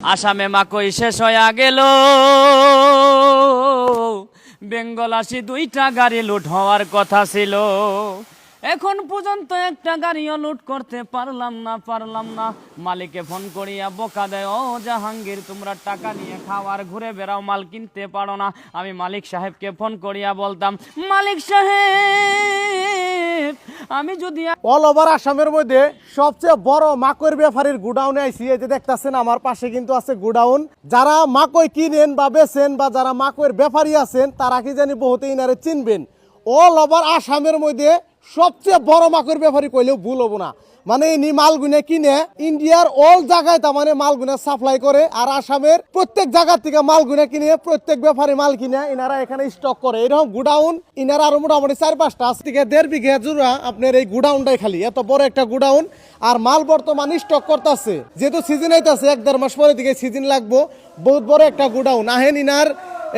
আসামে মাকই শেষ হয়ে গেল, বেঙ্গল আসি দুইটা গাড়ি লুট হওয়ার কথা ছিল। এখন পর্যন্ত একটা গাড়িও লুট করতে পারলাম না। মালিককে ফোন করিয়া বোকা দেয়, ও জাহাঙ্গীর তোমরা টাকা নিয়ে খাওয়ার ঘুরে বেড়াও, মাল কিনতে পারো না। আমি মালিক সাহেবকে ফোন করিয়া বলতাম, মালিক সাহেব আমি যদি অল ওভার আসামের মধ্যে সবচেয়ে বড় মাকইর ব্যাপারীর গুডাউনে আইছি। এই যে দেখতেছেন আমার পাশে কিন্তু আছে গুডাউন। যারা মাকই কিনেন বা বেচেন বা যারা মাকইর ব্যাপারী আছেন তারা কি জানি বহুতে ইনারে চিনবেন। অল ওভার আসামের মধ্যে সবচেয়ে বড় মাকইর ব্যাপারী কইলেও ভুল হবো না। মানে ইনি মালগুনে কিনে ইন্ডিয়ার অল জায়গায় তার মানে মালগুনে সাপ্লাই করে, আর আসামের প্রত্যেক জায়গা থেকে মালগুনে কিনে প্রত্যেক ব্যাপারী মাল কিনে ইনারা এখানে স্টক করে। এরকম গুডাউন ইনারা আরো মোটামুটি 4-5টা থেকে 1.5 বিঘা জুড়া আপনার এই গুডাউনটাই খালি এত বড় একটা গুডাউন। আর মাল বর্তমানে স্টক করতেছে, যেহেতু সিজন আইতাছে 1-1.5 মাস পরে দিকে সিজন লাগবো। বহুত বড় একটা গুডাউন। আহেন ইনার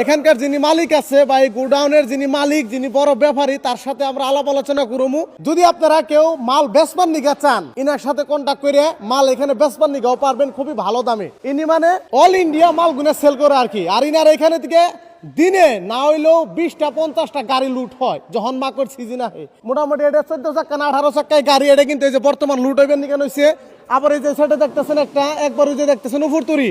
এখানকার যিনি মালিক আছে বা এই গোডাউনের যিনি মালিক, যিনি বড় ব্যাপারী, তার সাথে আমরা আলাপ আলোচনা করবো। যদি আপনারা কেউ মাল বেচবার নিগা চান ইনার সাথে কন্ট্যাক্ট করে মাল এখানে বেচবার নিগাও পারবেন খুবই ভালো দামে। ইনি মানে অল ইন্ডিয়া মাল গুনে সেল করে আর কি। আর ইনার এখানে থেকে দিনে না হইলেও 20টা 50টা গাড়ি লুট হয় যখন মাকড় সিজন আহে। মোটামুটি এটা 14 চাক্কা না 18 চাক্কায় গাড়ি। এটা কিন্তু এই যে বর্তমান লুট হইবেন নিকেন হয়েছে। আবার এই যে সেটা দেখতেছেন একটা, একবার ওই যে দেখতেছেন উপরতুরি,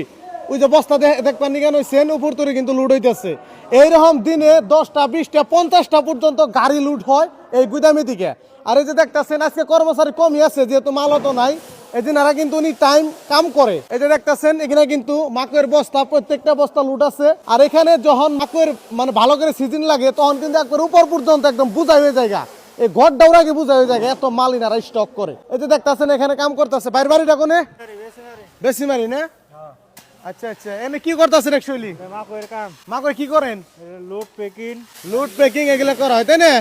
ওই যে বস্তা দেখবেন নিকেন হয়েছেন উপরতুরি কিন্তু লুট হইতেছে। এইরকম দিনে 10টা 20টা 50টা পর্যন্ত গাড়ি লুট হয় এই গুদামি দিকে। আর এই যে দেখতেছেন আজকে কর্মচারী কমই আছে যেহেতু মালও তো নাই, এই দিনারা কিন্তু উনি টাইম কাম করে। এই যে দেখতেছেন এখানে কিন্তু মাকইয়ের বস্তা, প্রত্যেকটা বস্তা লুট আছে। আর এখানে যখন মাকইয়ের মানে ভালো করে সিজন লাগে তখন কিন্তু একবার উপর পর্যন্ত একদম বুঝাই হয়ে যায়, এই ঘর ডাউরাকে বুঝাই হয়ে যায়, এত মাল ইনারা স্টক করে। এই যে দেখতেছেন এখানে কাম করতেছে। বাইরে বাড়িটা কোনে? বেশি মারি না? আচ্ছা আচ্ছা। এনে কি করতেছেন অ্যাকচুয়ালি? মাকইয়ের কাম। মাকই কি করেন? লুট প্যাকিং এগুলা করা হয় তাই না?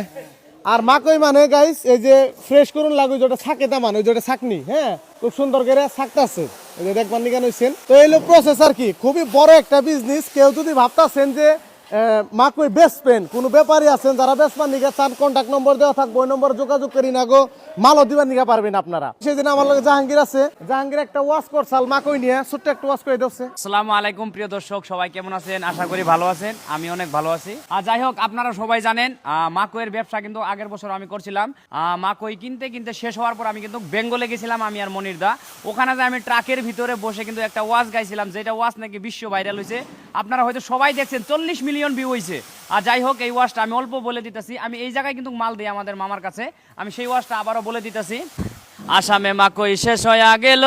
আর মাকই মানে গাইস এই যে ফ্রেশ করুন লাগে যেটা ছাকে তা মানে যেটা ছাকনি, হ্যাঁ খুব সুন্দর করে ছাকতাছে। এই যে দেখবেন নিকেন হইছেন। তো এইলো প্রসেস আর কি, খুবই বড় একটা বিজনেস। কেউ যদি ভাবতাছেন যে মাকই বেচবেন, কোন ব্যাপারী আছেন যারা বেচবার নিকে চান, কন্ট্যাক্ট নম্বর দেওয়া থাকবে, ওই নম্বরে যোগাযোগ করি না গো মালও দিবার নিকে পারবেন আপনারা। সেদিন আমার লগে জাহাঙ্গীর আছে, জাহাঙ্গীর একটা ওয়াশ করছাল মাকই নিয়ে, ছোট্ট একটা ওয়াশ করে দিচ্ছে। আসসালামু আলাইকুম প্রিয় দর্শক, সবাই কেমন আছেন? আশা করি ভালো আছেন, আমি অনেক ভালো আছি। আর যাই হোক, আপনারা সবাই জানেন মাকইয়ের ব্যবসা কিন্তু আগের বছর আমি করছিলাম। মাকই কিনতে শেষ হওয়ার পর আমি কিন্তু বেঙ্গলে গেছিলাম, আমি আর মনির দা। ওখানে যে আমি ট্রাকের ভিতরে বসে কিন্তু একটা ওয়াজ গাইছিলাম, যেটা ওয়াজ নাকি বিশ্ব ভাইরাল হয়েছে। আপনারা হয়তো সবাই দেখছেন, 40 মিলিয়ন ভিউ হয়েছে। আর যাই হোক, এই ওয়াজটা আমি অল্প বলে দিতেছি। আমি এই জায়গায় কিন্তু মাল দিই আমাদের মামার কাছে, আমি সেই ওয়াজটা আবারও বলে দিতেছি। আসামে মাকই শেষ হয়ে গেল,